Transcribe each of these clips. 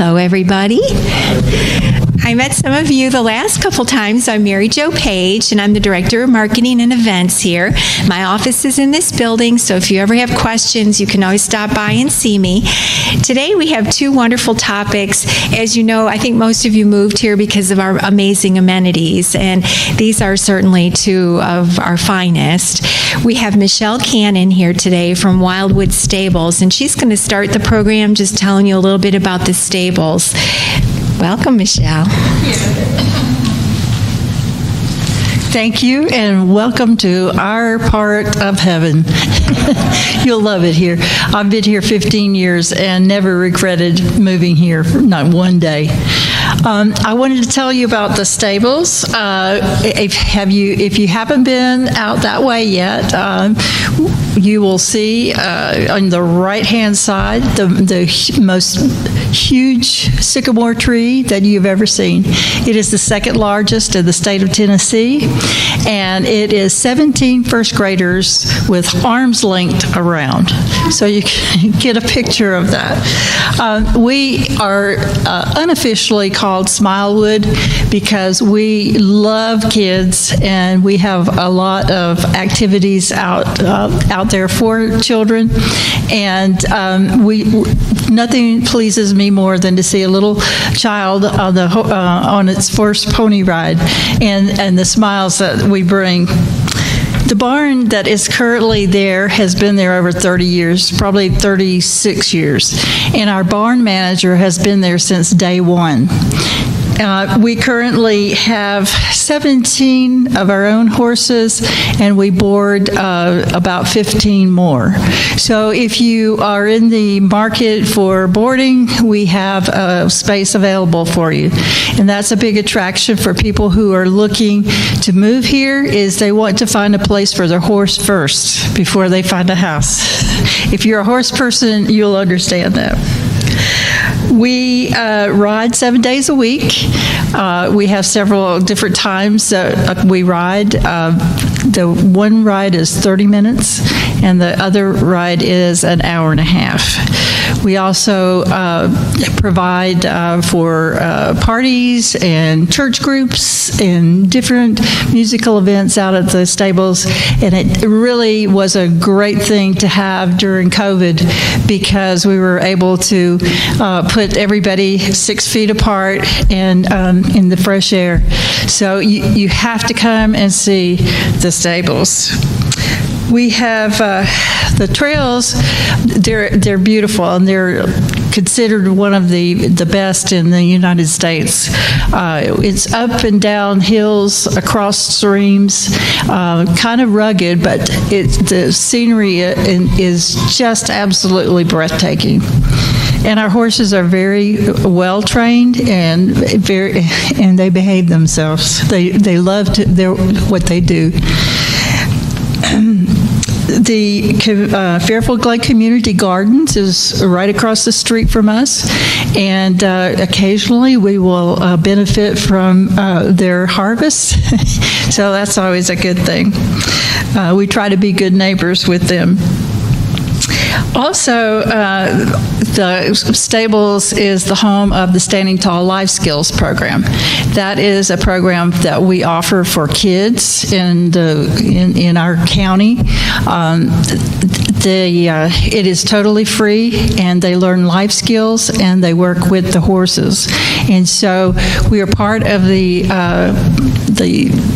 Hello, everybody. I met some of you the last couple times. I'm Mary Jo Page, and I'm the Director of Marketing and Events here. My office is in this building, so if you ever have questions, you can always stop by and see me. Today we have two wonderful topics. As you know, I think most of you moved here because of our amazing amenities, and these are certainly two of our finest. We have Michelle Cannon here today from Wildwood Stables, and she's going to start the program just telling you a little bit about the stables. Welcome, Michelle. Thank you, and welcome to our part of heaven. You'll love it here. I've been here 15 years and never regretted moving here, not one day. I wanted to tell you about the stables. If you haven't been out that way yet, you will see on the right-hand side the most huge sycamore tree that you've ever seen. It is the second largest in the state of Tennessee, and it is 17 first graders with arms length around. So you can get a picture of that. We are unofficially called Smilewood because we love kids, and we have a lot of activities out there for children, and nothing pleases me more than to see a little child on its first pony ride, and the smiles that we bring. The barn that is currently there has been there over 30 years, probably 36 years, and our barn manager has been there since day one. We currently have 17 of our own horses, and we board about 15 more. So if you are in the market for boarding, we have a space available for you. And that's a big attraction for people who are looking to move here, is they want to find a place for their horse first before they find a house. If you're a horse person, you'll understand that. We ride 7 days a week. We have several different times that we ride. The one ride is 30 minutes, and the other ride is an hour and a half. We also provide for parties and church groups and different musical events out at the stables, and it really was a great thing to have during COVID because we were able to put everybody 6 feet apart and in the fresh air. So you have to come and see the stables. We have the trails. They're beautiful, and they're considered one of the best in the United States. It's up and down hills, across streams, kind of rugged, but the scenery is just absolutely breathtaking. And our horses are very well trained and they behave themselves. They love what they do. The Fairfield Glade Community Gardens is right across the street from us, and occasionally we will benefit from their harvest, so that's always a good thing. We try to be good neighbors with them. Also, the stables is the home of the Standing Tall Life Skills program. That is a program that we offer for kids in our county. It is totally free, and they learn life skills, and they work with the horses. And so we are part of the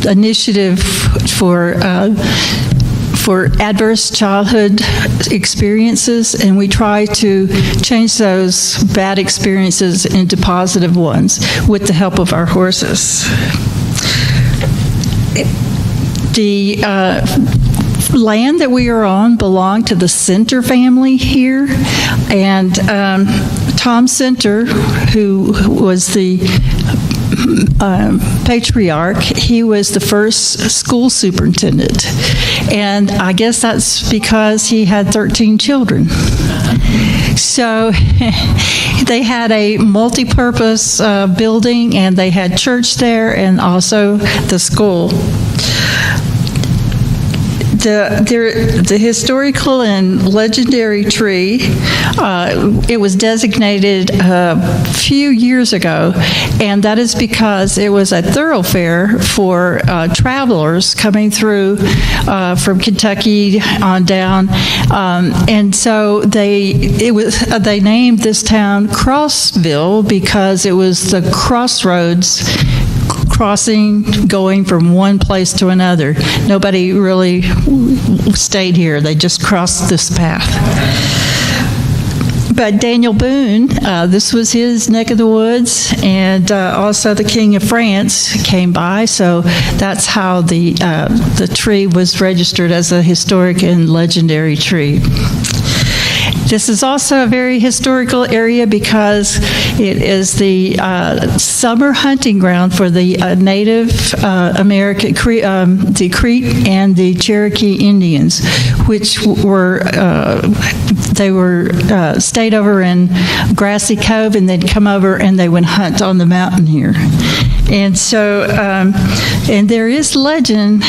initiative for adverse childhood experiences, and we try to change those bad experiences into positive ones with the help of our horses. The land that we are on belonged to the Center family here, and Tom Center, who was the patriarch, he was the first school superintendent, and I guess that's because he had 13 children. So they had a multi-purpose building, and they had church there and also the school. the historical and legendary tree, it was designated a few years ago, and that is because it was a thoroughfare for travelers coming through from Kentucky on down, and so they named this town Crossville because it was the crossroads crossing, going from one place to another. Nobody really stayed here. They just crossed this path. But Daniel Boone, this was his neck of the woods, and also the King of France came by, so that's how the tree was registered as a historic and legendary tree. This is also a very historical area because it is the summer hunting ground for the Native American, the Creek and the Cherokee Indians, which were stayed over in Grassy Cove, and they'd come over and they would hunt on the mountain here. And so, and there is legend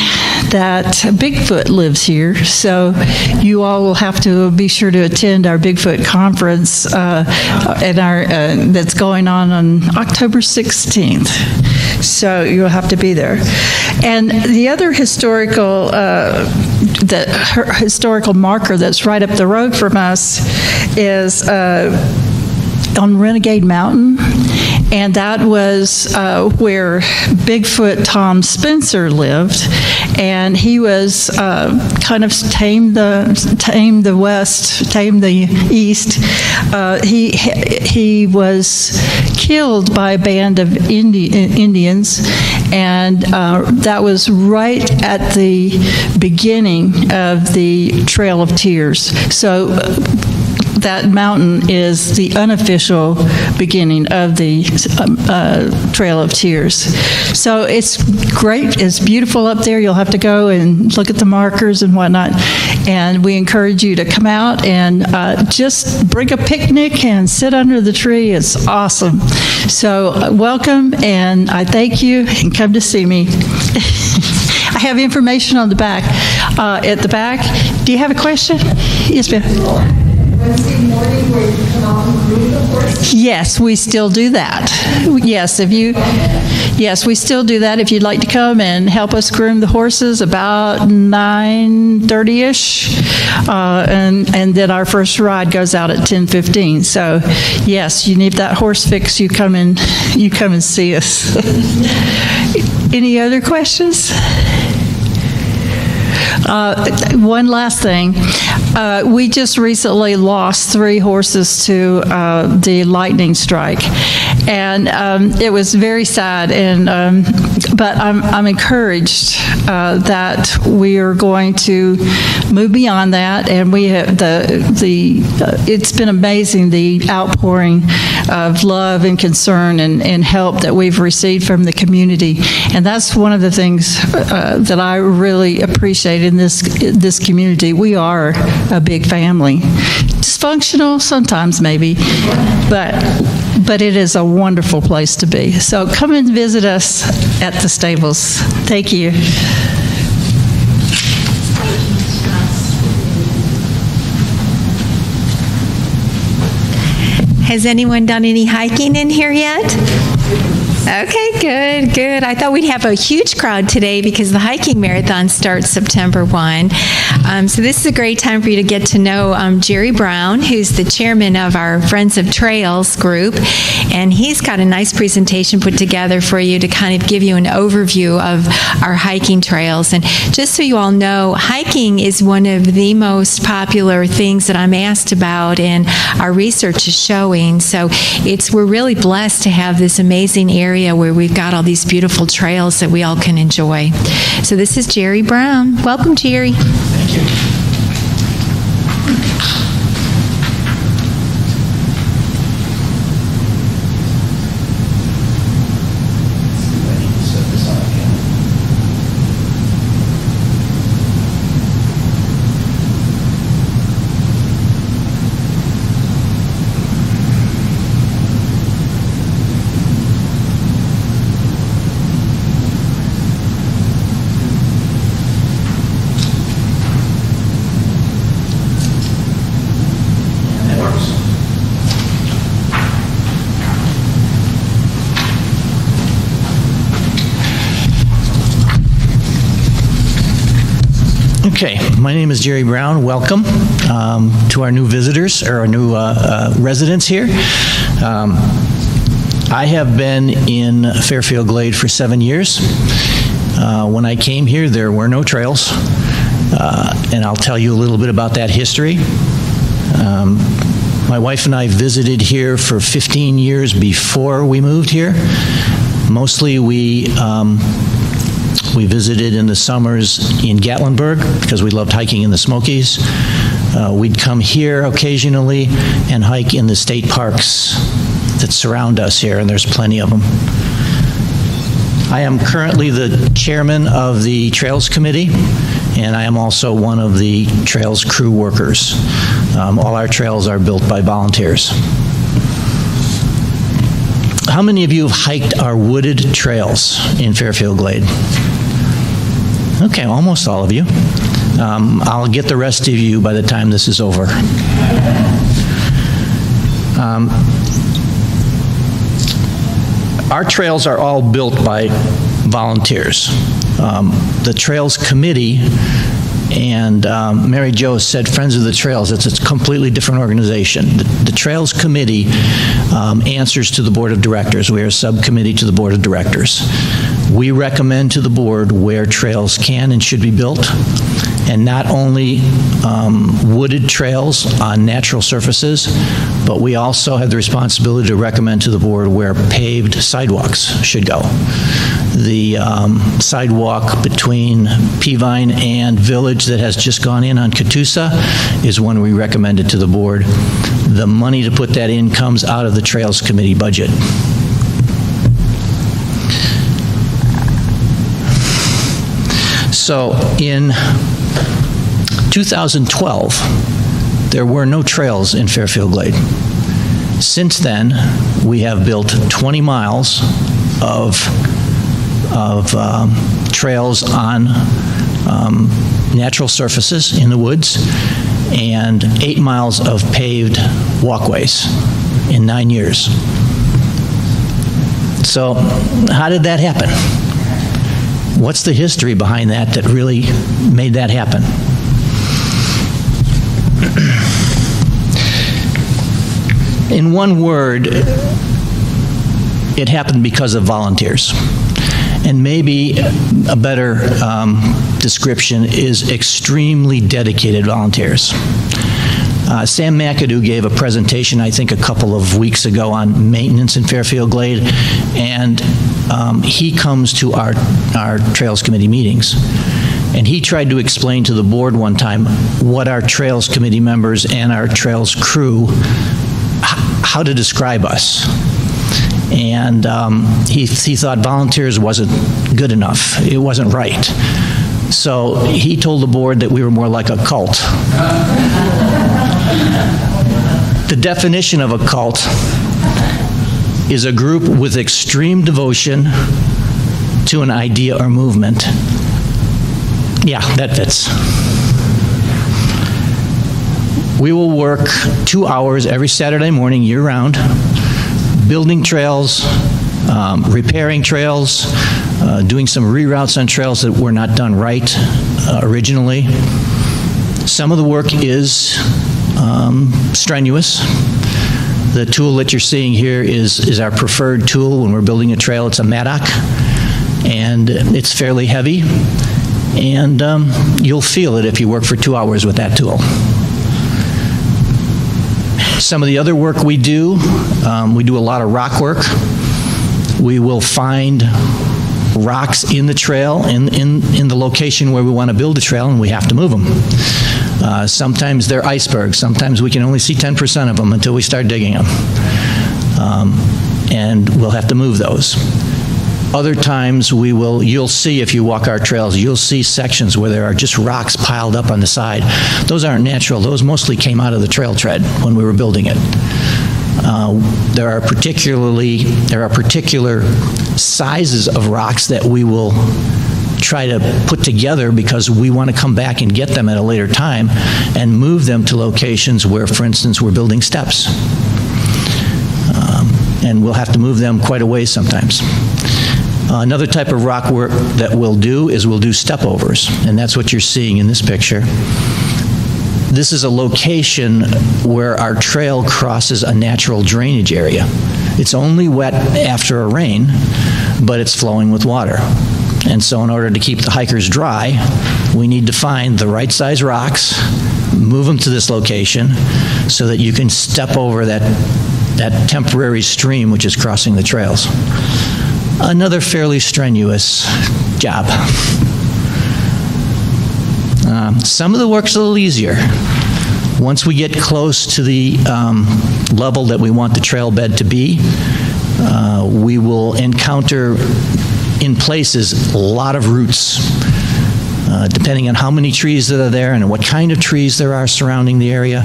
that Bigfoot lives here, so you all will have to be sure to attend our Bigfoot conference that's going on October 16th. So you'll have to be there. And the other historical marker that's right up the road from us is on Renegade Mountain, and that was where Bigfoot Tom Spencer lived, and he was kind of tamed the West, tamed the East. He was killed by a band of Indians, and that was right at the beginning of the Trail of Tears. So that mountain is the unofficial beginning of the Trail of Tears. So it's great. It's beautiful up there. You'll have to go and look at the markers and whatnot. And we encourage you to come out and just bring a picnic and sit under the tree. It's awesome. So welcome, and I thank you, and come to see me. I have information on the back. At the back, do you have a question? Yes, ma'am. Wednesday morning where you come out and groom the horse? Yes, we still do that. Yes, we still do that. If you'd like to come and help us groom the horses about 9:30ish, and then our first ride goes out at 10:15. So, yes, you need that horse fix. You come and see us. Any other questions? One last thing. We just recently lost 3 horses to the lightning strike, and it was very sad. But I'm encouraged that we are going to move beyond that, and we have it's been amazing, the outpouring of love and concern and help that we've received from the community, and that's one of the things that I really appreciate in this community. We are a big family. Dysfunctional sometimes, maybe, but it is a wonderful place to be. So come and visit us at the stables. Thank you. Has anyone done any hiking in here yet? Okay, good. I thought we'd have a huge crowd today because the hiking marathon starts September 1. So this is a great time for you to get to know Jerry Brown, who's the chairman of our Friends of Trails group, and he's got a nice presentation put together for you to kind of give you an overview of our hiking trails. And just so you all know, hiking is one of the most popular things that I'm asked about, and our research is showing. So we're really blessed to have this amazing area where we've got all these beautiful trails that we all can enjoy. So this is Jerry Brown. Welcome, Jerry. Thank you. Okay, my name is Jerry Brown. Welcome to our new visitors, or our new residents here. I have been in Fairfield Glade for 7 years. When I came here, there were no trails, and I'll tell you a little bit about that history. My wife and I visited here for 15 years before we moved here. Mostly we visited in the summers in Gatlinburg because we loved hiking in the Smokies. We'd come here occasionally and hike in the state parks that surround us here, and there's plenty of them. I am currently the chairman of the Trails Committee, and I am also one of the Trails crew workers. All our trails are built by volunteers. How many of you have hiked our wooded trails in Fairfield Glade? Okay, almost all of you. I'll get the rest of you by the time this is over. Our trails are all built by volunteers. The Trails Committee, and Mary Jo said Friends of the Trails. It's a completely different organization. The Trails Committee answers to the Board of Directors. We are a subcommittee to the Board of Directors. We recommend to the board where trails can and should be built, and not only wooded trails on natural surfaces, but we also have the responsibility to recommend to the board where paved sidewalks should go. The sidewalk between Peavine and Village that has just gone in on Catoosa is one we recommended to the board. The money to put that in comes out of the Trails Committee budget. So in 2012, there were no trails in Fairfield Glade. Since then, we have built 20 miles of trails on natural surfaces in the woods and 8 miles of paved walkways in 9 years. So how did that happen? What's the history behind that that really made that happen? In one word, it happened because of volunteers. And maybe a better description is extremely dedicated volunteers. Sam McAdoo gave a presentation, I think, a couple of weeks ago on maintenance in Fairfield Glade, and he comes to our Trails Committee meetings. And he tried to explain to the board one time what our Trails Committee members and our Trails crew, how to describe us. And he thought volunteers wasn't good enough. It wasn't right. So he told the board that we were more like a cult. The definition of a cult is a group with extreme devotion to an idea or movement. Yeah, that fits. We will work 2 hours every Saturday morning year-round, building trails, repairing trails, doing some reroutes on trails that were not done right originally. Some of the work is strenuous. The tool that you're seeing here is our preferred tool when we're building a trail. It's a mattock, and it's fairly heavy, and you'll feel it if you work for 2 hours with that tool. Some of the other work we do a lot of rock work. We will find rocks in the trail, in the location where we want to build a trail, and we have to move them. Sometimes they're icebergs. Sometimes we can only see 10% of them until we start digging them. And we'll have to move those. Other times you'll see, if you walk our trails, you'll see sections where there are just rocks piled up on the side. Those aren't natural. Those mostly came out of the trail tread when we were building it. There are particular sizes of rocks that we will try to put together because we want to come back and get them at a later time and move them to locations where, for instance, we're building steps. And we'll have to move them quite a ways sometimes. Another type of rock work that we'll do is we'll do step-overs, and that's what you're seeing in this picture. This is a location where our trail crosses a natural drainage area. It's only wet after a rain, but it's flowing with water. And so in order to keep the hikers dry, we need to find the right size rocks, move them to this location so that you can step over that temporary stream which is crossing the trails. Another fairly strenuous job. Some of the work's a little easier. Once we get close to the level that we want the trail bed to be, we will encounter in places a lot of roots. Depending on how many trees that are there and what kind of trees there are surrounding the area,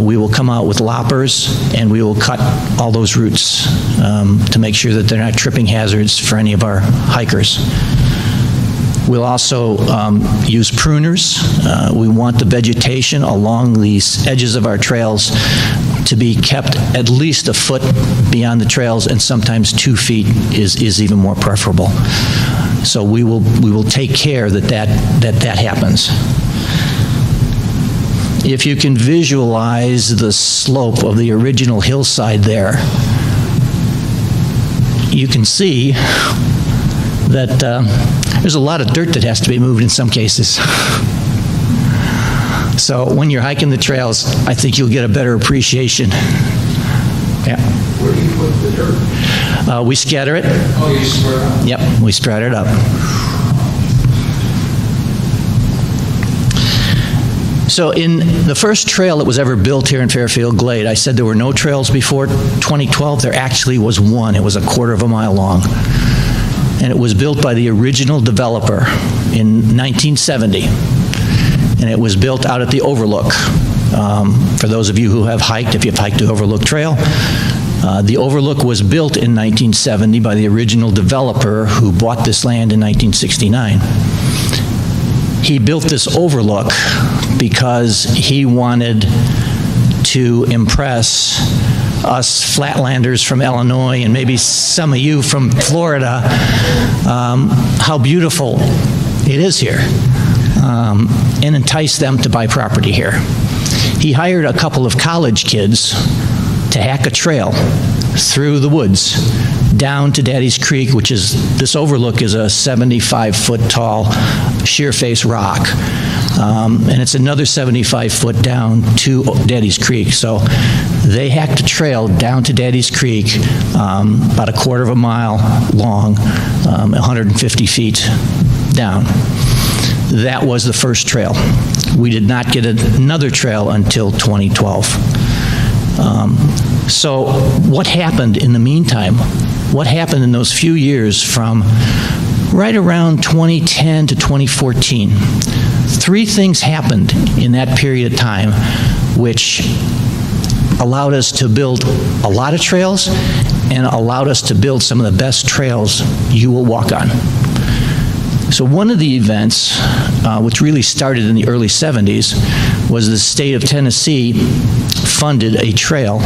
we will come out with loppers and we will cut all those roots to make sure that they're not tripping hazards for any of our hikers. We'll also use pruners. We want the vegetation along these edges of our trails to be kept at least a foot beyond the trails, and sometimes 2 feet is even more preferable. So we will take care that happens. If you can visualize the slope of the original hillside there, you can see that there's a lot of dirt that has to be moved in some cases. So when you're hiking the trails, I think you'll get a better appreciation. Yeah. Where do you put the dirt? We scatter it. Oh, you spread it out? Yep, we spread it up. So in the first trail that was ever built here in Fairfield Glade, I said there were no trails before 2012. There actually was one. It was 1/4 mile long. And it was built by the original developer in 1970. And it was built out at the Overlook. For those of you who have hiked, if you've hiked the Overlook Trail, the Overlook was built in 1970 by the original developer who bought this land in 1969. He built this Overlook because he wanted to impress us flatlanders from Illinois and maybe some of you from Florida how beautiful it is here, and entice them to buy property here. He hired a couple of college kids to hack a trail through the woods down to Daddy's Creek, which is, this overlook is a 75-foot tall sheer face rock. And it's another 75 foot down to Daddy's Creek. So they hacked a trail down to Daddy's Creek, about 1/4 mile long, 150 feet down. That was the first trail. We did not get another trail until 2012. So what happened in the meantime? What happened in those few years from right around 2010 to 2014? 3 things happened in that period of time which allowed us to build a lot of trails and allowed us to build some of the best trails you will walk on. So one of the events, which really started in the early 70s, was the state of Tennessee funded a trail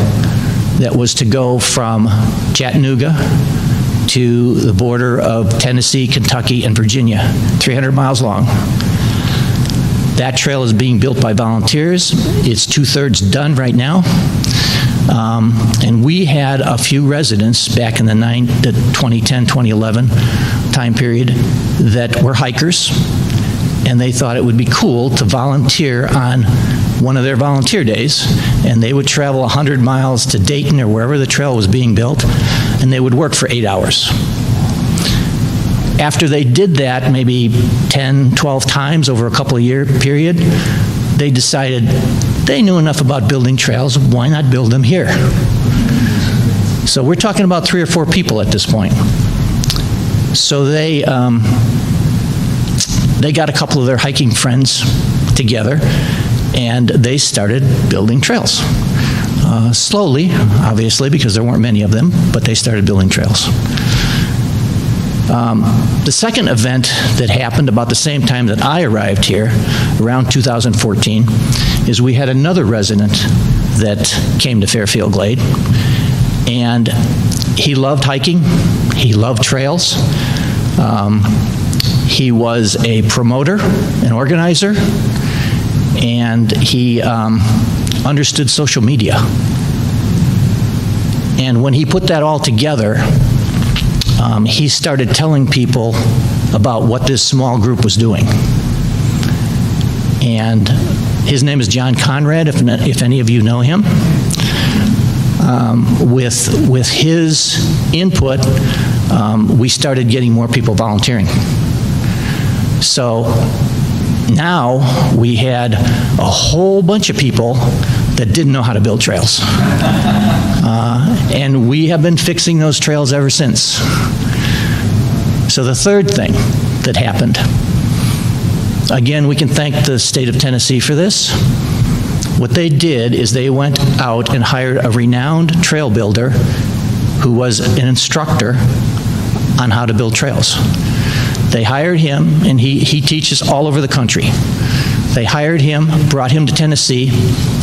that was to go from Chattanooga to the border of Tennessee, Kentucky, and Virginia, 300 miles long. That trail is being built by volunteers. It's 2/3 done right now. And we had a few residents back in the 2010, 2011 time period that were hikers, and they thought it would be cool to volunteer on one of their volunteer days, and they would travel 100 miles to Dayton or wherever the trail was being built, and they would work for 8 hours. After they did that maybe 10, 12 times over a couple of year period, they decided they knew enough about building trails, why not build them here? So we're talking about 3 or 4 people at this point. So they got a couple of their hiking friends together, and they started building trails. Slowly, obviously, because there weren't many of them, but they started building trails. The second event that happened about the same time that I arrived here, around 2014, is we had another resident that came to Fairfield Glade, and he loved hiking. He loved trails. He was a promoter, an organizer, and he understood social media. And when he put that all together, he started telling people about what this small group was doing. And his name is John Conrad, if any of you know him. With his input, we started getting more people volunteering. So now we had a whole bunch of people that didn't know how to build trails. And we have been fixing those trails ever since. So the third thing that happened, again, we can thank the state of Tennessee for this. What they did is they went out and hired a renowned trail builder who was an instructor on how to build trails. They hired him, and he teaches all over the country. They hired him, brought him to Tennessee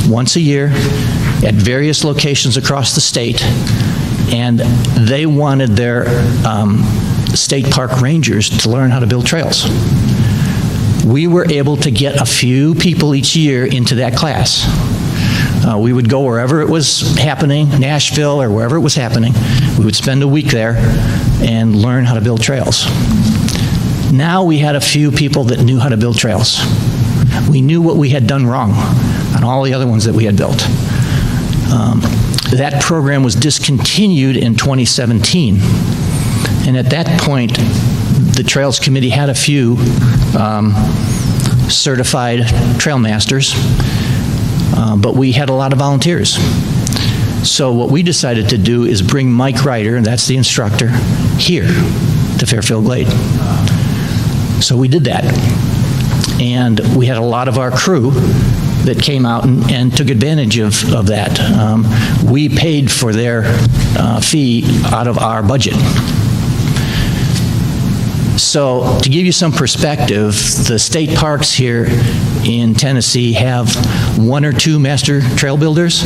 once a year at various locations across the state, and they wanted their state park rangers to learn how to build trails. We were able to get a few people each year into that class. We would go wherever it was happening, Nashville or wherever it was happening. We would spend a week there and learn how to build trails. Now we had a few people that knew how to build trails. We knew what we had done wrong on all the other ones that we had built. That program was discontinued in 2017. And at that point, the Trails Committee had a few certified trail masters, but we had a lot of volunteers. So what we decided to do is bring Mike Ryder, and that's the instructor, here to Fairfield Glade. So we did that. And we had a lot of our crew that came out and took advantage of that. We paid for their fee out of our budget. So to give you some perspective, the state parks here in Tennessee have 1 or 2 master trail builders.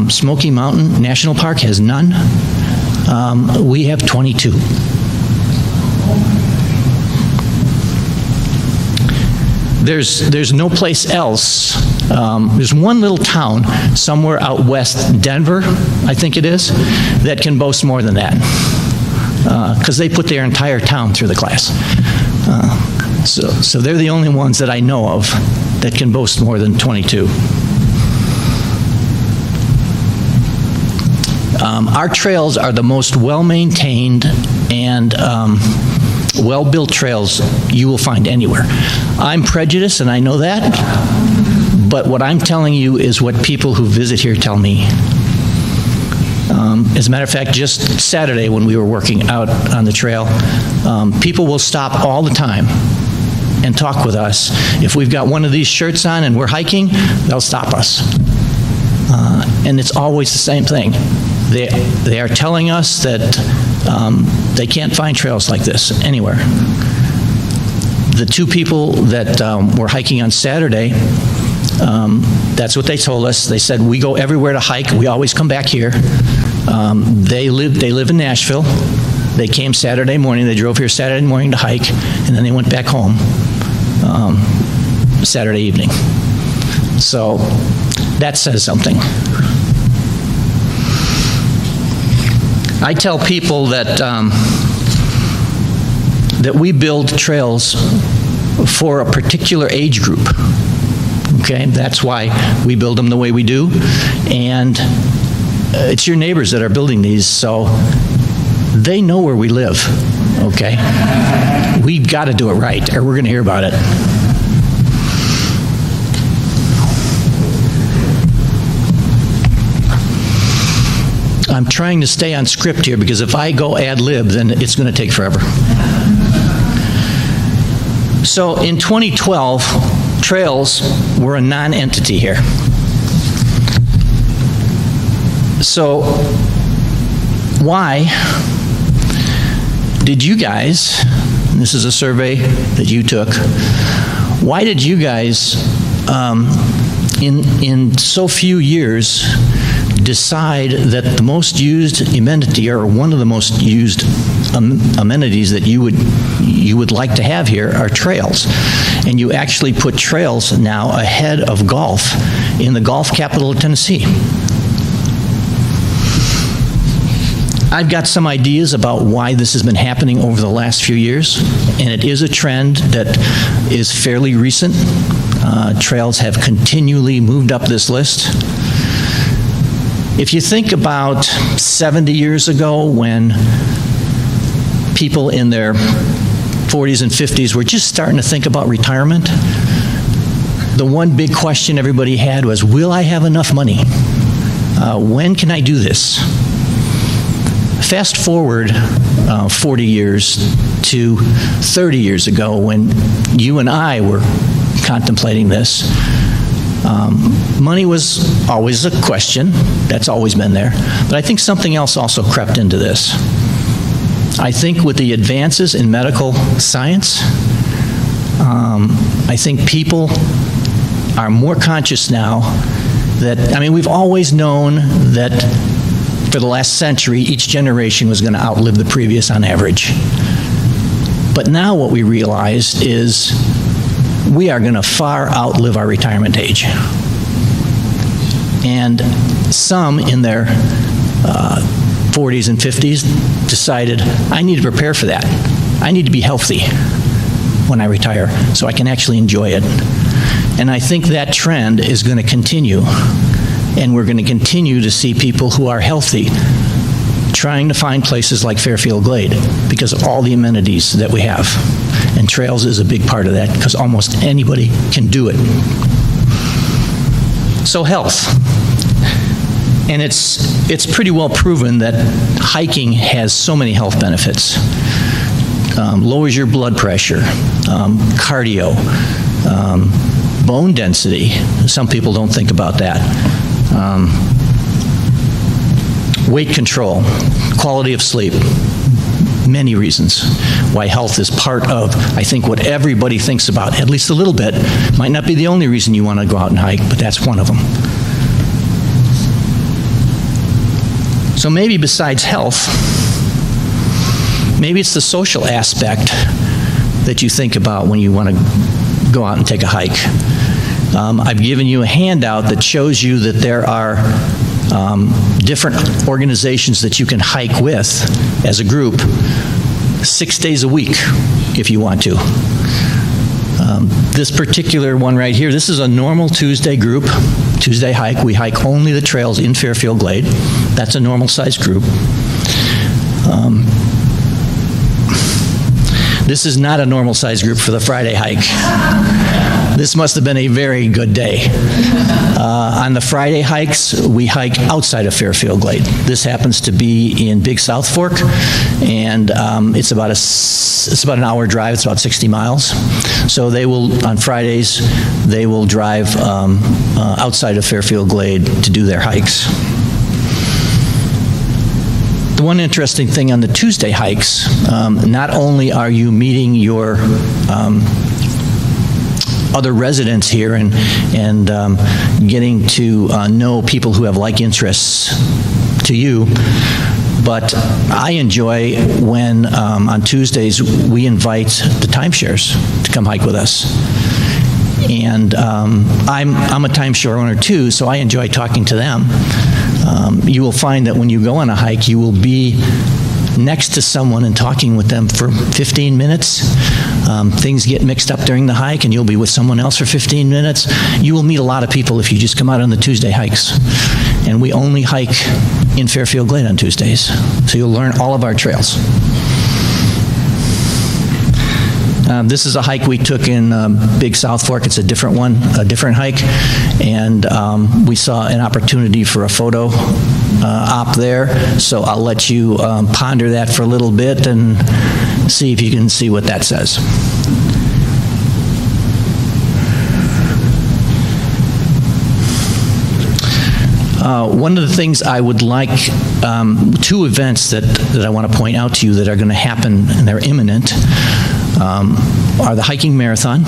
Smoky Mountain National Park has none. We have 22. There's no place else. There's one little town somewhere out west, Denver, I think it is, that can boast more than that. Because they put their entire town through the class. So they're the only ones that I know of that can boast more than 22. Our trails are the most well-maintained and well-built trails you will find anywhere. I'm prejudiced, and I know that, but what I'm telling you is what people who visit here tell me. As a matter of fact, just Saturday when we were working out on the trail, people will stop all the time and talk with us. If we've got one of these shirts on and we're hiking, they'll stop us. And it's always the same thing. They are telling us that they can't find trails like this anywhere. The 2 people that were hiking on Saturday, that's what they told us. They said, we go everywhere to hike. We always come back here. They live in Nashville. They came Saturday morning. They drove here Saturday morning to hike, and then they went back home Saturday evening. So that says something. I tell people that that we build trails for a particular age group. Okay, that's why we build them the way we do, and it's your neighbors that are building these, so they know where we live. Okay, we've got to do it right, or we're going to hear about it. I'm trying to stay on script here because if I go ad lib, then it's going to take forever. So in 2012, trails were a non-entity here. So why did you guys, and this is a survey that you took, why did you guys in so few years decide that the most used amenity, or one of the most used amenities that you would like to have here, are trails. And you actually put trails now ahead of golf in the golf capital of Tennessee. I've got some ideas about why this has been happening over the last few years, and it is a trend that is fairly recent. Trails have continually moved up this list. If you think about 70 years ago, when people in their 40s and 50s were just starting to think about retirement, the one big question everybody had was, will I have enough money? When can I do this? Fast forward 40 years to 30 years ago, when you and I were contemplating this. Money was always a question. That's always been there. But I think something else also crept into this. I think with the advances in medical science, I think people are more conscious now that, I mean, we've always known that for the last century, each generation was going to outlive the previous on average. But now what we realize is we are going to far outlive our retirement age. And some in their 40s and 50s decided, I need to prepare for that. I need to be healthy when I retire so I can actually enjoy it. And I think that trend is going to continue. And we're going to continue to see people who are healthy trying to find places like Fairfield Glade because of all the amenities that we have. And trails is a big part of that because almost anybody can do it. So health. And it's pretty well proven that hiking has so many health benefits. Lowers your blood pressure, cardio, bone density. Some people don't think about that. Weight control, quality of sleep, many reasons why health is part of, I think, what everybody thinks about, at least a little bit. Might not be the only reason you want to go out and hike, but that's one of them. So maybe besides health, maybe it's the social aspect that you think about when you want to go out and take a hike. I've given you a handout that shows you that there are different organizations that you can hike with as a group 6 days a week if you want to. This particular one right here, this is a normal Tuesday group, Tuesday hike. We hike only the trails in Fairfield Glade. That's a normal sized group. This is not a normal sized group for the Friday hike. This must have been a very good day. On the Friday hikes, we hike outside of Fairfield Glade. This happens to be in Big South Fork, and it's about an hour drive. It's about 60 miles. So they will, on Fridays, they will drive outside of Fairfield Glade to do their hikes. The one interesting thing on the Tuesday hikes, not only are you meeting your other residents here and getting to know people who have like interests to you, but I enjoy when on Tuesdays we invite the timeshares to come hike with us. And I'm a timeshare owner too, so I enjoy talking to them. You will find that when you go on a hike, you will be next to someone and talking with them for 15 minutes. Things get mixed up during the hike and you'll be with someone else for 15 minutes. You will meet a lot of people if you just come out on the Tuesday hikes. And we only hike in Fairfield Glade on Tuesdays. So you'll learn all of our trails. This is a hike we took in Big South Fork. It's a different one, a different hike. And we saw an opportunity for a photo op there. So I'll let you ponder that for a little bit and see if you can see what that says. One of the things I would like, two events that I want to point out to you that are going to happen and they're imminent, are the hiking marathon.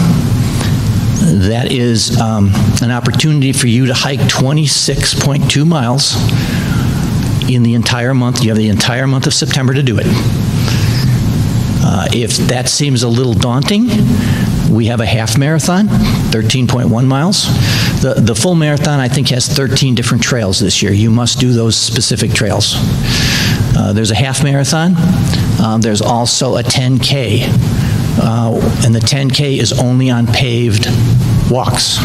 that is an opportunity for you to hike 26.2 miles in the entire month. You have the entire month of September to do it. If that seems a little daunting, we have a half marathon, 13.1 miles. The full marathon, I think, has 13 different trails this year. You must do those specific trails. There's a half marathon. There's also a 10K, and the 10K is only on paved walks.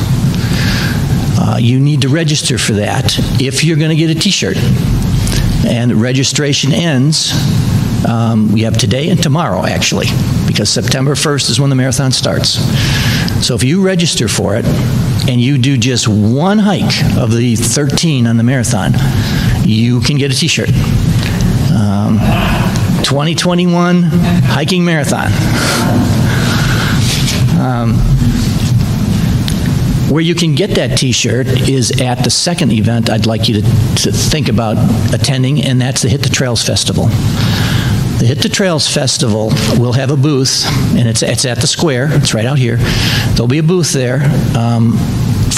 You need to register for that if you're going to get a t-shirt. And registration ends, we have today and tomorrow, actually, because September 1st is when the marathon starts. So if you register for it and you do just one hike of the 13 on the marathon, you can get a t-shirt. 2021 hiking marathon. Where you can get that t-shirt is at the second event I'd like you to think about attending, and that's the Hit the Trails Festival. The Hit the Trails Festival will have a booth, and it's at the square. It's right out here. There'll be a booth there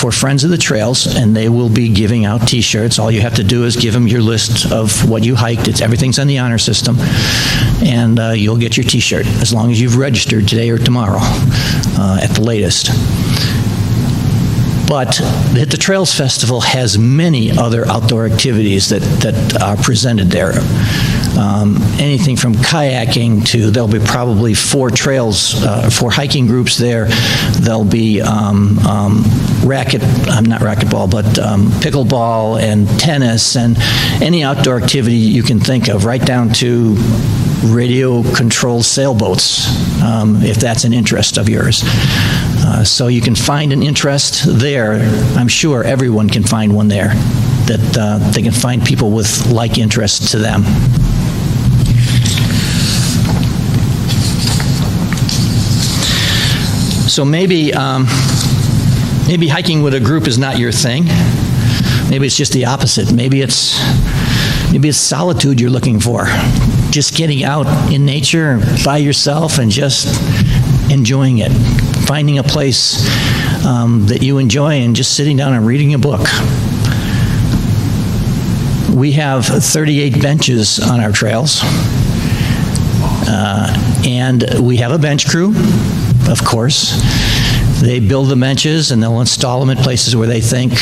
for Friends of the Trails, and they will be giving out t-shirts. All you have to do is give them your list of what you hiked. Everything's on the honor system, and you'll get your t-shirt as long as you've registered today or tomorrow at the latest. But the Hit the Trails Festival has many other outdoor activities that are presented there. Anything from kayaking to, there'll be probably 4 hiking groups there. There'll be pickleball and tennis and any outdoor activity you can think of, right down to radio-controlled sailboats, if that's an interest of yours. So you can find an interest there. I'm sure everyone can find one there, that they can find people with like interests to them. So maybe hiking with a group is not your thing. Maybe it's just the opposite. Maybe it's solitude you're looking for. Just getting out in nature by yourself and just enjoying it. Finding a place that you enjoy and just sitting down and reading a book. We have 38 benches on our trails. And we have a bench crew, of course. They build the benches and they'll install them at places where they think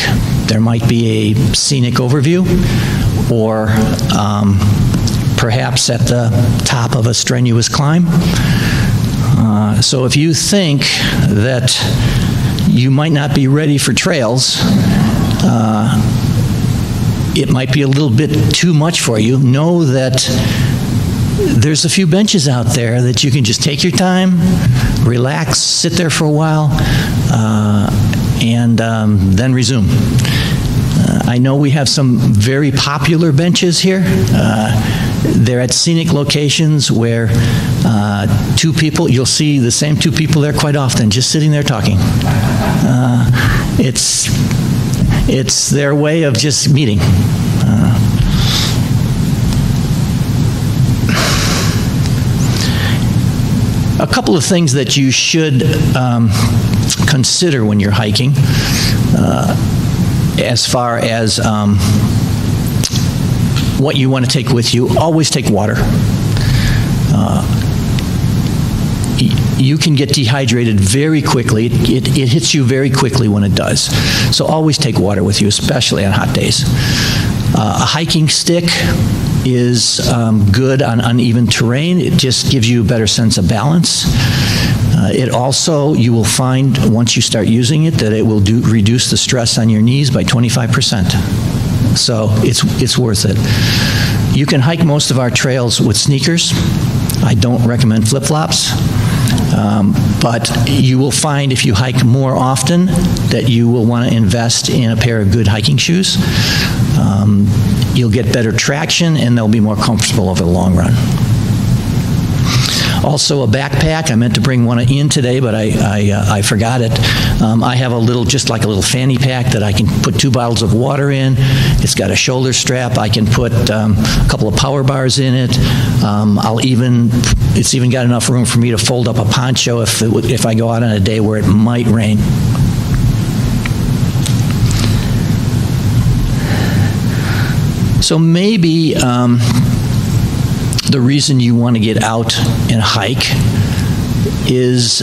there might be a scenic overview, or perhaps at the top of a strenuous climb. So if you think that you might not be ready for trails, it might be a little bit too much for you, know that there's a few benches out there that you can just take your time, relax, sit there for a while, and then resume. I know we have some very popular benches here. They're at scenic locations where 2 people, you'll see the same 2 people there quite often, just sitting there talking. It's their way of just meeting. A couple of things that you should consider when you're hiking, as far as what you want to take with you. Always take water. You can get dehydrated very quickly. It hits you very quickly when it does. So always take water with you, especially on hot days. A hiking stick is good on uneven terrain. It just gives you a better sense of balance. It also, you will find once you start using it, that it will reduce the stress on your knees by 25%. So it's worth it. You can hike most of our trails with sneakers. I don't recommend flip-flops. But you will find if you hike more often that you will want to invest in a pair of good hiking shoes. You'll get better traction and they'll be more comfortable over the long run. Also a backpack. I meant to bring one in today, but I forgot it. I have just like a little fanny pack that I can put 2 bottles of water in. It's got a shoulder strap. I can put a couple of power bars in it. It's even got enough room for me to fold up a poncho if I go out on a day where it might rain. So maybe the reason you want to get out and hike is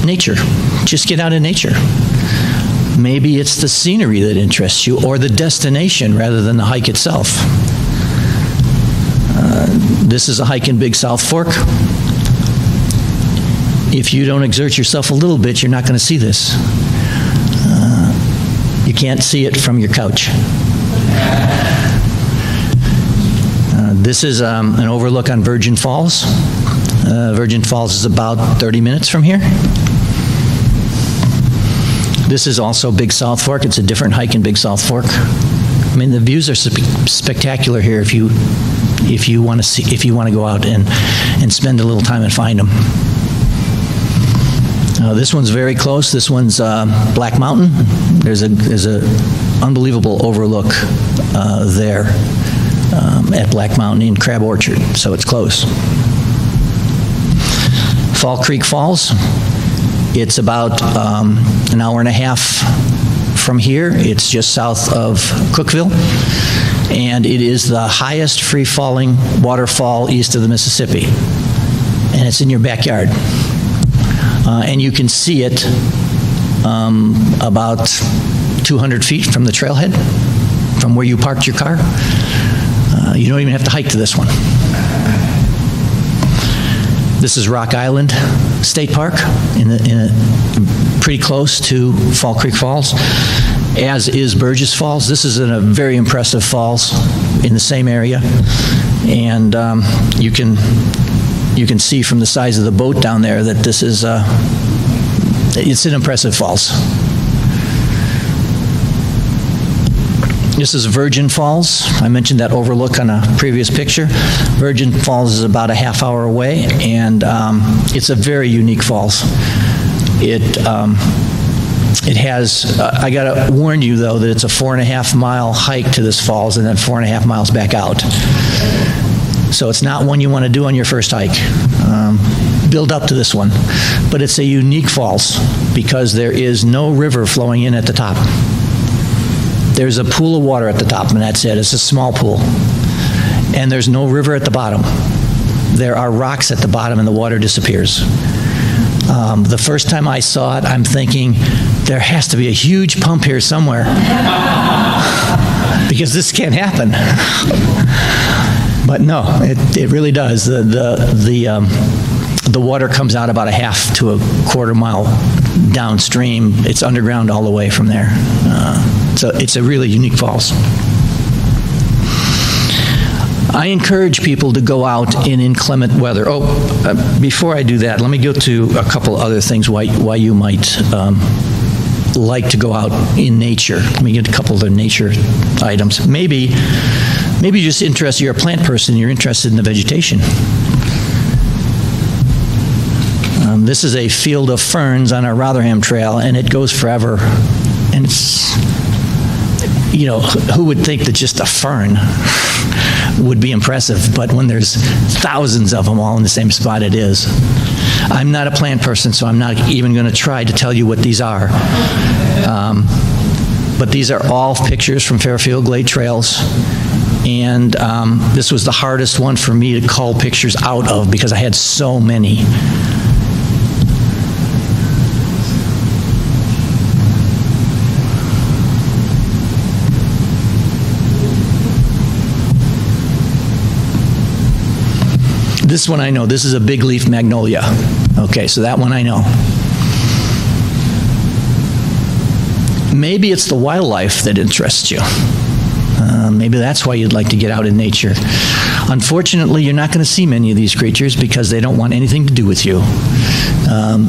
nature. Just get out in nature. Maybe it's the scenery that interests you, or the destination rather than the hike itself. This is a hike in Big South Fork. If you don't exert yourself a little bit, you're not going to see this. You can't see it from your couch. This is an overlook on Virgin Falls. Virgin Falls is about 30 minutes from here. This is also Big South Fork. It's a different hike in Big South Fork. I mean, the views are spectacular here if you want to go out and spend a little time and find them. This one's very close. This one's Black Mountain. There's a unbelievable overlook there at Black Mountain in Crab Orchard, so it's close. Fall Creek Falls. It's about an hour and a half from here. It's just south of Cookeville, and it is the highest free-falling waterfall east of the Mississippi, and it's in your backyard. And you can see it about 200 feet from the trailhead, from where you parked your car. You don't even have to hike to this one. This is Rock Island State Park, pretty close to Fall Creek Falls, as is Burgess Falls. This is in a very impressive falls in the same area, and you can see from the size of the boat down there that this is it's an impressive falls. This is Virgin Falls. I mentioned that overlook on a previous picture. Virgin Falls is about a half hour away, and it's a very unique falls. It has, I gotta warn you though, that it's a 4.5 mile hike to this falls and then 4.5 miles back out. So it's not one you want to do on your first hike. Build up to this one. But it's a unique falls because there is no river flowing in at the top. There's a pool of water at the top, and that's it. It's a small pool. And there's no river at the bottom. There are rocks at the bottom, and the water disappears. The first time I saw it, I'm thinking, there has to be a huge pump here somewhere. Because this can't happen. But no, it really does. The water comes out about a half to a quarter mile downstream. It's underground all the way from there. So it's a really unique falls. I encourage people to go out in inclement weather. Before I do that, let me go to a couple other things why you might like to go out in nature. Let me get a couple of the nature items. Maybe you're just interested, you're a plant person, you're interested in the vegetation. This is a field of ferns on our Rotherham Trail, and it goes forever. And it's, who would think that just a fern would be impressive? But when there's thousands of them all in the same spot, it is. I'm not a plant person, so I'm not even going to try to tell you what these are. But these are all pictures from Fairfield Glade trails. And this was the hardest one for me to cull pictures out of because I had so many. This one I know. This is a big leaf magnolia. Okay, so that one I know. Maybe it's the wildlife that interests you. Maybe that's why you'd like to get out in nature. Unfortunately, you're not going to see many of these creatures because they don't want anything to do with you.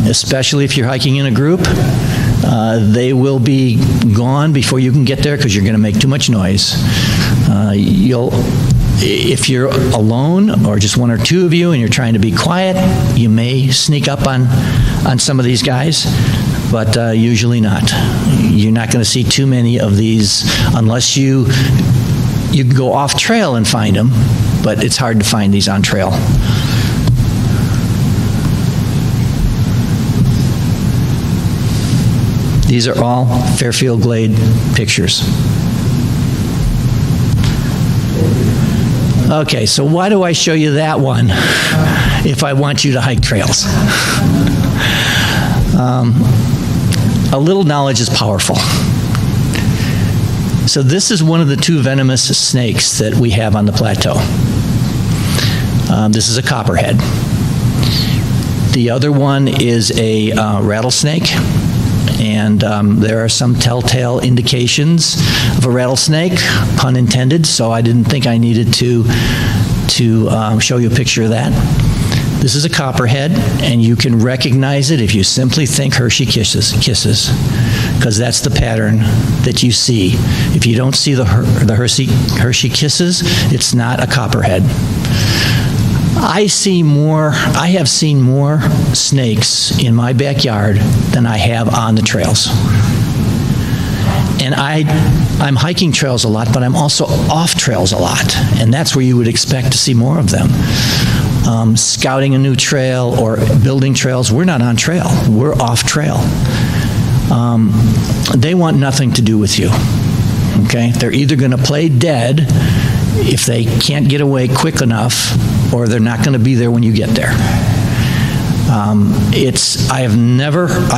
Especially if you're hiking in a group. They will be gone before you can get there because you're going to make too much noise. If you're alone or just one or two of you and you're trying to be quiet, you may sneak up on some of these guys, but usually not. You're not going to see too many of these unless you can go off trail and find them, but it's hard to find these on trail. These are all Fairfield Glade pictures. Okay, so why do I show you that one if I want you to hike trails? A little knowledge is powerful. So this is one of the two venomous snakes that we have on the plateau. This is a copperhead. The other one is a rattlesnake, and there are some telltale indications of a rattlesnake, pun intended, so I didn't think I needed to show you a picture of that. This is a copperhead, and you can recognize it if you simply think Hershey Kisses, because that's the pattern that you see. If you don't see the Hershey Kisses, it's not a copperhead. I have seen more snakes in my backyard than I have on the trails. And I'm hiking trails a lot, but I'm also off trails a lot, and that's where you would expect to see more of them. Scouting a new trail or building trails, we're not on trail, we're off trail. They want nothing to do with you, okay? They're either going to play dead if they can't get away quick enough, or they're not going to be there when you get there. I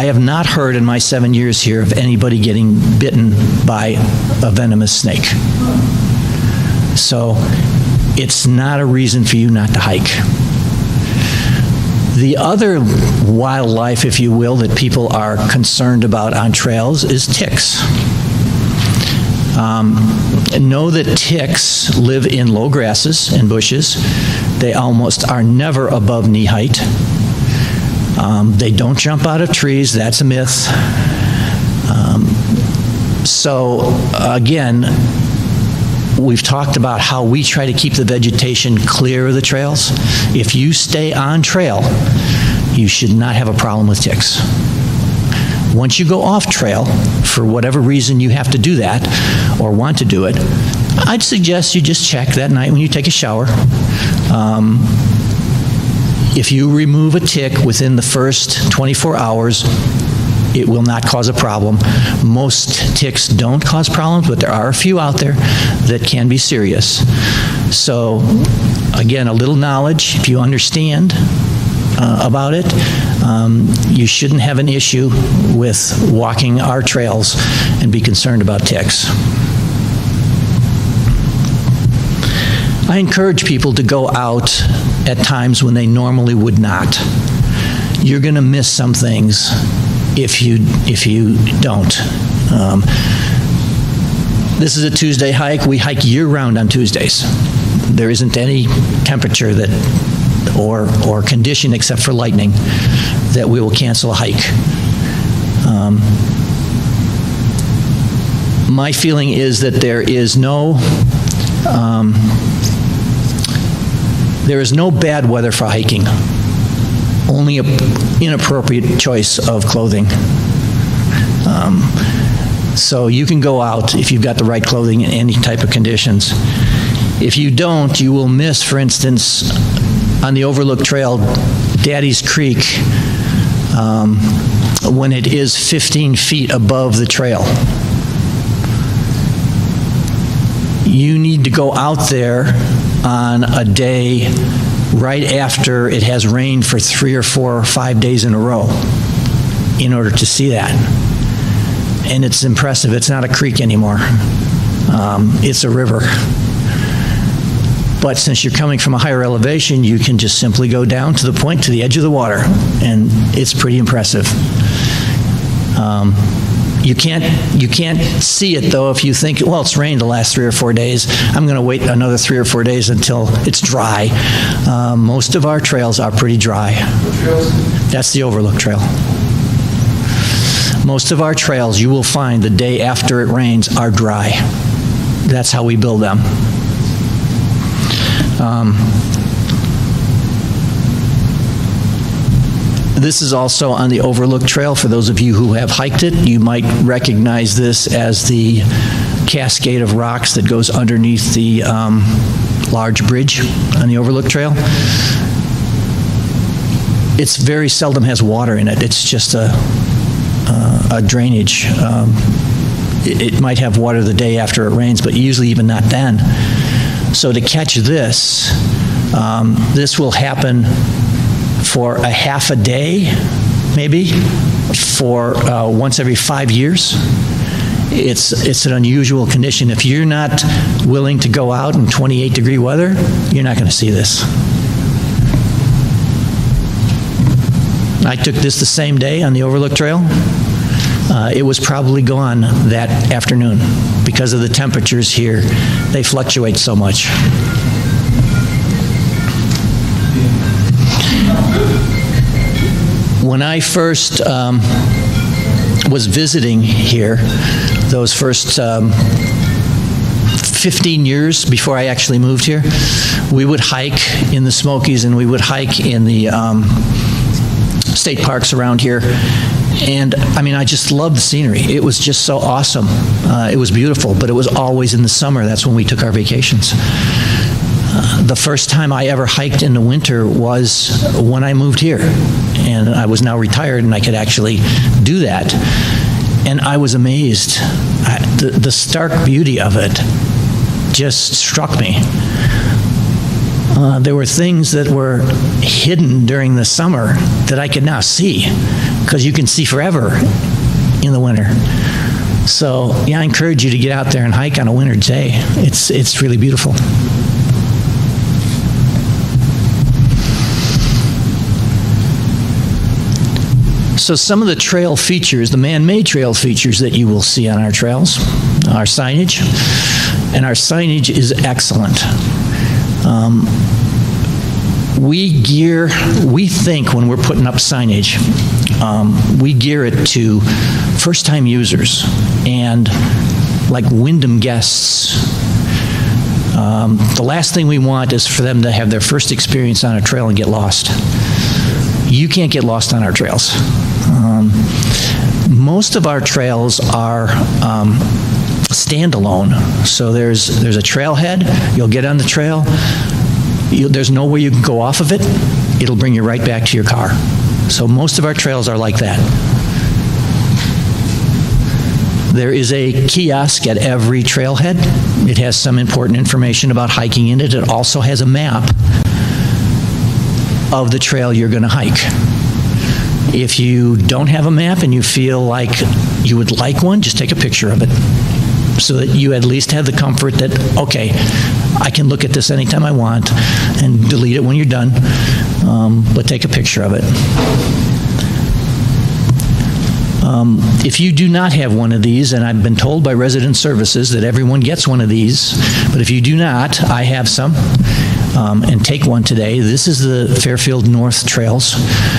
have not heard in my 7 years here of anybody getting bitten by a venomous snake. So it's not a reason for you not to hike. The other wildlife, if you will, that people are concerned about on trails is ticks. Know that ticks live in low grasses and bushes. They almost are never above knee height. They don't jump out of trees. That's a myth. So again, we've talked about how we try to keep the vegetation clear of the trails. If you stay on trail, you should not have a problem with ticks. Once you go off trail, for whatever reason you have to do that or want to do it, I'd suggest you just check that night when you take a shower. If you remove a tick within the first 24 hours, it will not cause a problem. Most ticks don't cause problems, but there are a few out there that can be serious. So, again, a little knowledge, if you understand about it, you shouldn't have an issue with walking our trails and be concerned about ticks. I encourage people to go out at times when they normally would not. You're going to miss some things if you don't. This is a Tuesday hike. We hike year-round on Tuesdays. There isn't any temperature that or condition except for lightning that we will cancel a hike. My feeling is that there is no bad weather for hiking, only an inappropriate choice of clothing. So you can go out if you've got the right clothing in any type of conditions. If you don't, you will miss, for instance, on the Overlook Trail, Daddy's Creek, when it is 15 feet above the trail. You need to go out there on a day right after it has rained for 3 or 4 or 5 days in a row in order to see that. And it's impressive. It's not a creek anymore. It's a river. But since you're coming from a higher elevation, you can just simply go down to the point, to the edge of the water, and it's pretty impressive. You can't see it, though, if you think, well, it's rained the last 3 or 4 days. I'm going to wait another 3 or 4 days until it's dry. Most of our trails are pretty dry. That's the Overlook Trail. Most of our trails, you will find the day after it rains, are dry. That's how we build them. This is also on the Overlook Trail. For those of you who have hiked it, you might recognize this as the cascade of rocks that goes underneath the large bridge on the Overlook Trail. It's very seldom has water in it. It's just a drainage. It might have water the day after it rains, but usually even not then. So to catch this, this will happen for a half a day, maybe, for once every 5 years. It's an unusual condition. If you're not willing to go out in 28-degree weather, you're not going to see this. I took this the same day on the Overlook Trail. It was probably gone that afternoon because of the temperatures here. They fluctuate so much. When I first was visiting here, those first 15 years before I actually moved here, we would hike in the Smokies and we would hike in the state parks around here. And I mean, I just loved the scenery. It was just so awesome. It was beautiful, but it was always in the summer. That's when we took our vacations. The first time I ever hiked in the winter was when I moved here. And I was now retired and I could actually do that. And I was amazed. The stark beauty of it just struck me. There were things that were hidden during the summer that I could now see, because you can see forever in the winter. So, yeah, I encourage you to get out there and hike on a winter day. It's really beautiful. So some of the trail features, the man-made trail features that you will see on our trails, our signage, and our signage is excellent. We think when we're putting up signage, we gear it to first-time users and like Wyndham guests. The last thing we want is for them to have their first experience on a trail and get lost. You can't get lost on our trails. Most of our trails are standalone. So there's a trailhead. You'll get on the trail. There's nowhere you can go off of it. It'll bring you right back to your car. So most of our trails are like that. There is a kiosk at every trailhead. It has some important information about hiking in it. It also has a map of the trail you're going to hike. If you don't have a map and you feel like you would like one, just take a picture of it so that you at least have the comfort that, okay, I can look at this anytime I want and delete it when you're done, but take a picture of it. If you do not have one of these, and I've been told by resident services that everyone gets one of these, but if you do not, I have some. And take one today. This is the Fairfield North Trails.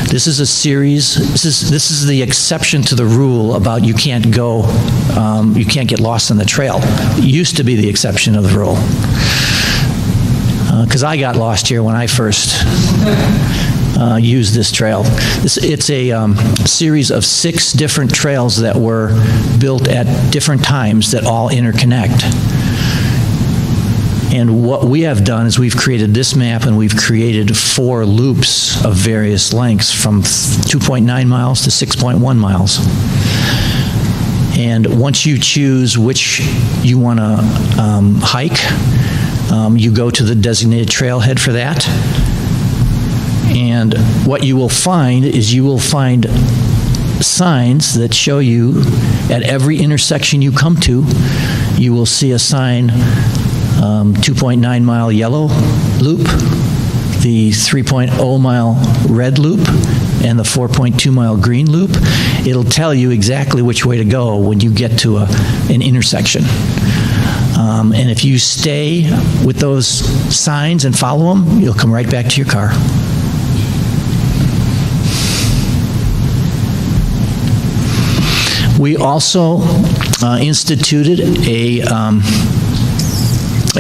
This is a series. This is the exception to the rule about you can't get lost on the trail. It used to be the exception of the rule. Because I got lost here when I first used this trail. It's a series of 6 different trails that were built at different times that all interconnect. And what we have done is we've created this map and we've created 4 loops of various lengths from 2.9 miles to 6.1 miles. And once you choose which you want to hike, you go to the designated trailhead for that. And what you will find is you will find signs that show you at every intersection you come to, you will see a sign, 2.9 mile yellow loop, the 3.0 mile red loop, and the 4.2 mile green loop. It'll tell you exactly which way to go when you get to an intersection. And if you stay with those signs and follow them, you'll come right back to your car. We also instituted a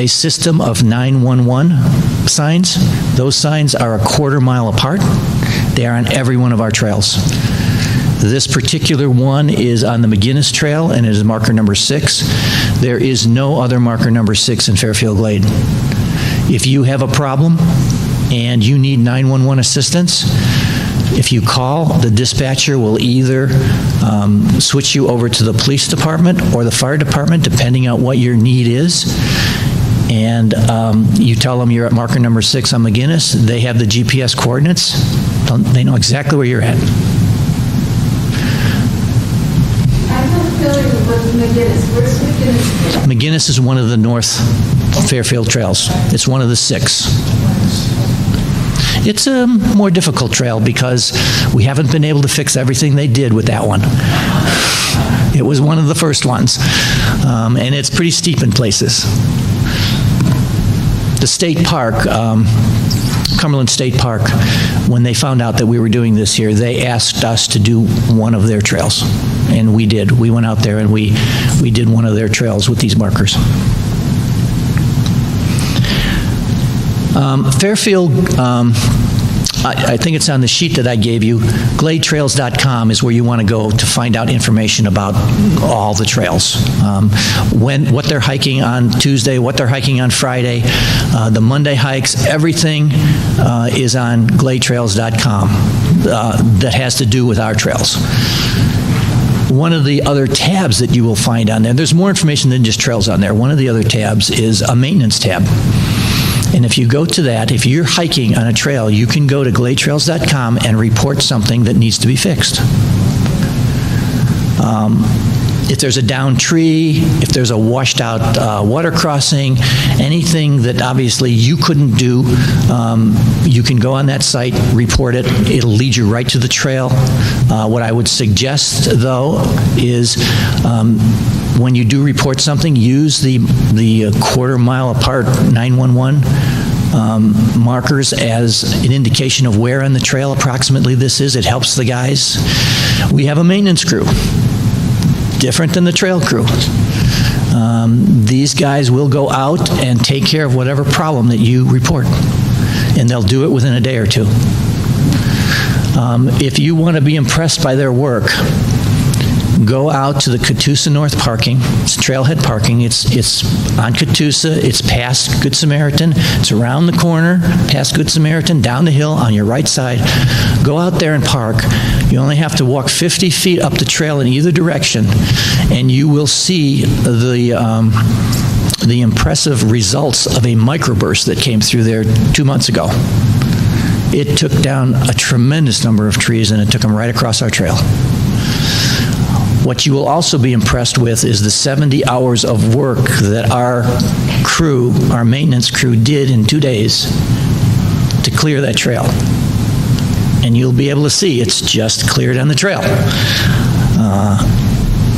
system of 911 signs. Those signs are a quarter mile apart. They are on every one of our trails. This particular one is on the McGinnis Trail and it is marker number 6. There is no other marker number 6 in Fairfield Glade. If you have a problem and you need 911 assistance, if you call, the dispatcher will either switch you over to the police department or the fire department, depending on what your need is. and you tell them you're at marker number 6 on McGinnis. They have the GPS coordinates. They know exactly where you're at. I'm not familiar with McGinnis. Where's McGinnis? McGinnis is one of the North Fairfield trails. It's one of the 6. It's a more difficult trail because we haven't been able to fix everything they did with that one. It was one of the first ones, and it's pretty steep in places. The state park, Cumberland State Park, when they found out that we were doing this here, they asked us to do one of their trails, and we did. We went out there and we did one of their trails with these markers. Fairfield, I think it's on the sheet that I gave you. GladeTrails.com is where you want to go to find out information about all the trails. What they're hiking on Tuesday, what they're hiking on Friday, the Monday hikes, everything is on GladeTrails.com that has to do with our trails. One of the other tabs that you will find on there, there's more information than just trails on there. One of the other tabs is a maintenance tab. And if you go to that, if you're hiking on a trail, you can go to GladeTrails.com and report something that needs to be fixed. If there's a downed tree, if there's a washed out water crossing, anything that obviously you couldn't do, you can go on that site, report it. It'll lead you right to the trail. What I would suggest, though, is when you do report something, use the quarter mile apart 911 markers as an indication of where on the trail approximately this is. It helps the guys. We have a maintenance crew, different than the trail crew. These guys will go out and take care of whatever problem that you report, and they'll do it within a day or two. If you want to be impressed by their work, go out to the Catoosa North parking. It's trailhead parking. It's on Catoosa. It's past Good Samaritan. It's around the corner, past Good Samaritan, down the hill on your right side. Go out there and park. You only have to walk 50 feet up the trail in either direction, and you will see the impressive results of a microburst that came through there 2 months ago. It took down a tremendous number of trees, and it took them right across our trail. What you will also be impressed with is the 70 hours of work that our crew, our maintenance crew, did in 2 days to clear that trail. And you'll be able to see it's just cleared on the trail.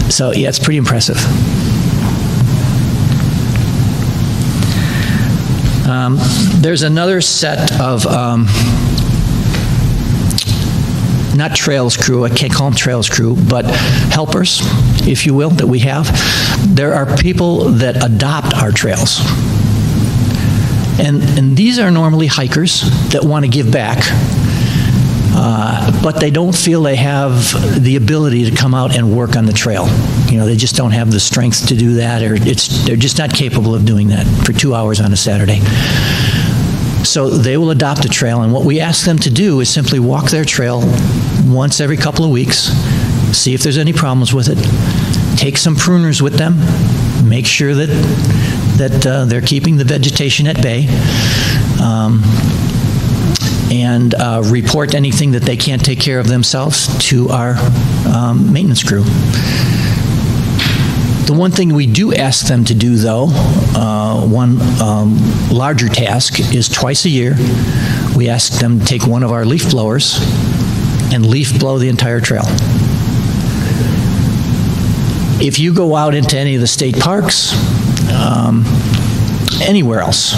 So yeah, it's pretty impressive. There's another set of not trails crew, I can't call them trails crew, but helpers, if you will, that we have. There are people that adopt our trails. And these are normally hikers that want to give back, but they don't feel they have the ability to come out and work on the trail. You know, they just don't have the strength to do that, or they're just not capable of doing that for 2 hours on a Saturday. So they will adopt a trail, and what we ask them to do is simply walk their trail once every couple of weeks, see if there's any problems with it, take some pruners with them, make sure that they're keeping the vegetation at bay, and report anything that they can't take care of themselves to our maintenance crew. The one thing we do ask them to do, though, one larger task, is twice a year, we ask them to take one of our leaf blowers and leaf blow the entire trail. If you go out into any of the state parks, anywhere else,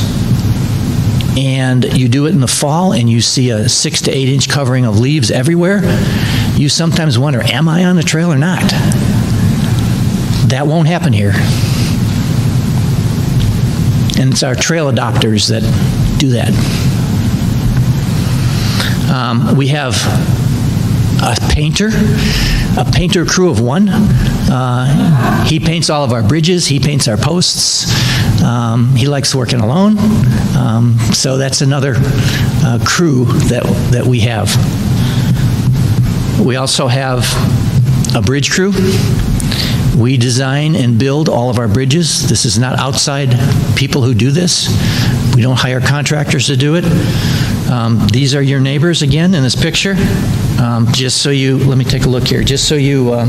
and you do it in the fall and you see a 6 to 8 inch covering of leaves everywhere, you sometimes wonder, am I on the trail or not? That won't happen here. And it's our trail adopters that do that. We have a painter crew of 1. He paints all of our bridges, he paints our posts. He likes working alone. So that's another crew that we have. We also have a bridge crew. We design and build all of our bridges. This is not outside people who do this. We don't hire contractors to do it. These are your neighbors again in this picture. Just so you, let me take a look here. Just so you, all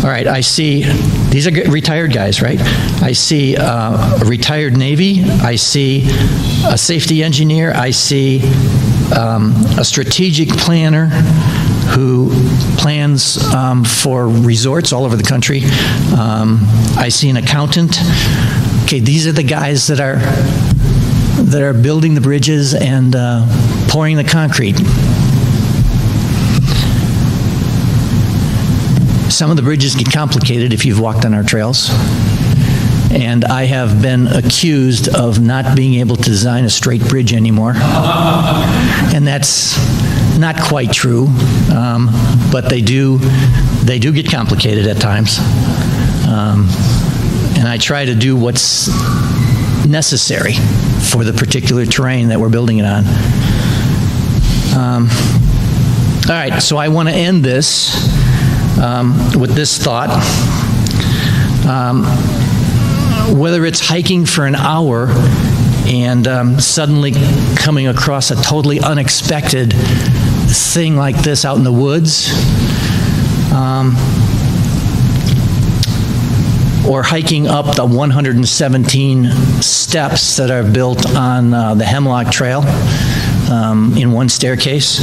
right, I see, these are retired guys, right? I see a retired Navy. I see a safety engineer. I see a strategic planner who plans for resorts all over the country. I see an accountant. Okay, these are the guys that are building the bridges and pouring the concrete. Some of the bridges get complicated if you've walked on our trails. And I have been accused of not being able to design a straight bridge anymore. And that's not quite true, but they do get complicated at times. And I try to do what's necessary for the particular terrain that we're building it on. All right, so I want to end this with this thought. Whether it's hiking for an hour and suddenly coming across a totally unexpected thing like this out in the woods, or hiking up the 117 steps that are built on the Hemlock Trail in one staircase,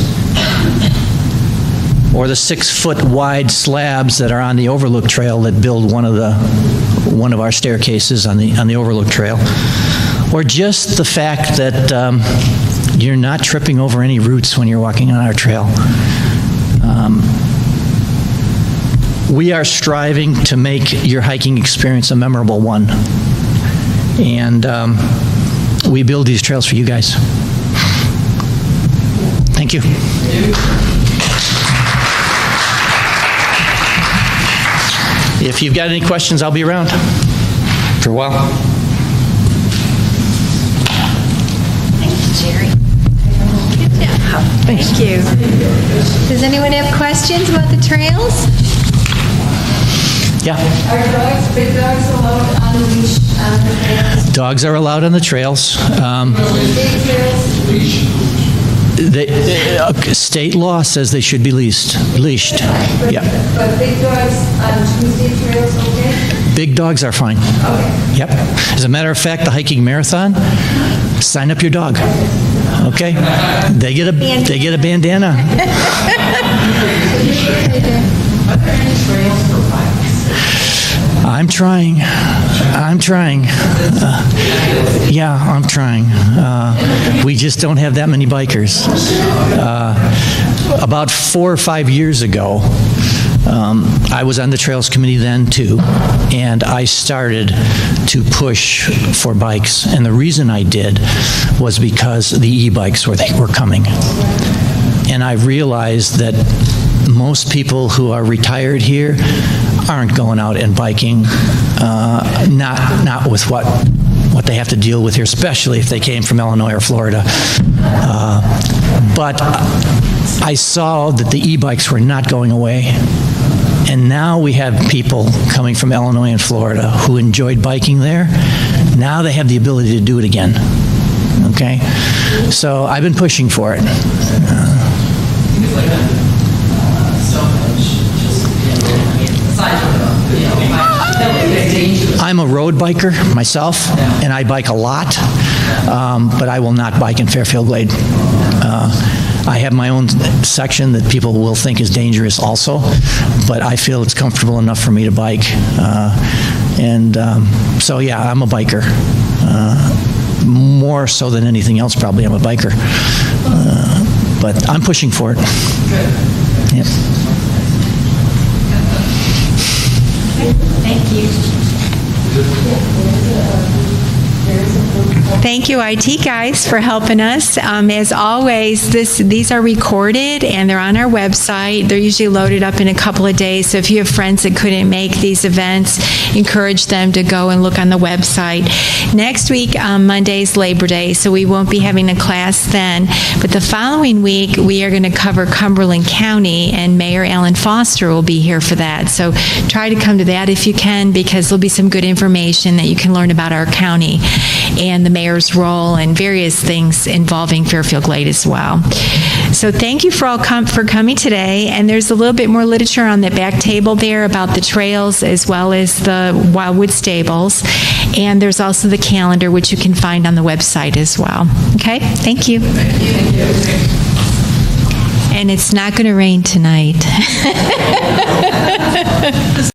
or the 6-foot wide slabs that are on the Overlook Trail that build one of our staircases on the Overlook Trail, or just the fact that you're not tripping over any roots when you're walking on our trail. We are striving to make your hiking experience a memorable one, and we build these trails for you guys. Thank you. If you've got any questions, I'll be around for a while. Thank you, Jerry. Good job. Thank you. Does anyone have questions about the trails? Yeah. Are dogs, big dogs allowed on the leash on the trails? Dogs are allowed on the trails. Big trails? State law says they should be leashed. Yeah. But big dogs on Tuesday trails, okay? Big dogs are fine. Okay. Yep. As a matter of fact, the hiking marathon, sign up your dog. Okay? They get a bandana. Are there any trails for bikes? I'm trying. I'm trying. We just don't have that many bikers. About 4 or 5 years ago, I was on the Trails Committee then too, and I started to push for bikes. And the reason I did was because the e-bikes were coming. And I realized that most people who are retired here aren't going out and biking, not with what they have to deal with here, especially if they came from Illinois or Florida. But I saw that the e-bikes were not going away. And now we have people coming from Illinois and Florida who enjoyed biking there. Now they have the ability to do it again. Okay? So I've been pushing for it. I'm a road biker myself, and I bike a lot, but I will not bike in Fairfield Glade. I have my own section that people will think is dangerous also, but I feel it's comfortable enough for me to bike. So yeah, I'm a biker. More so than anything else, probably I'm a biker. But I'm pushing for it. Yep. Thank you. Thank you, IT guys, for helping us. As always, these are recorded and they're on our website. They're usually loaded up in a couple of days. So if you have friends that couldn't make these events, encourage them to go and look on the website. Next week, Monday's Labor Day, so we won't be having a class then. But the following week, we are going to cover Cumberland County, and Mayor Alan Foster will be here for that. So try to come to that if you can, because there'll be some good information that you can learn about our county and the mayor's role and various things involving Fairfield Glade as well. So thank you for coming today. And there's a little bit more literature on the back table there about the trails as well as the Wildwood Stables. And there's also the calendar, which you can find on the website as well. Okay, thank you. And it's not going to rain tonight.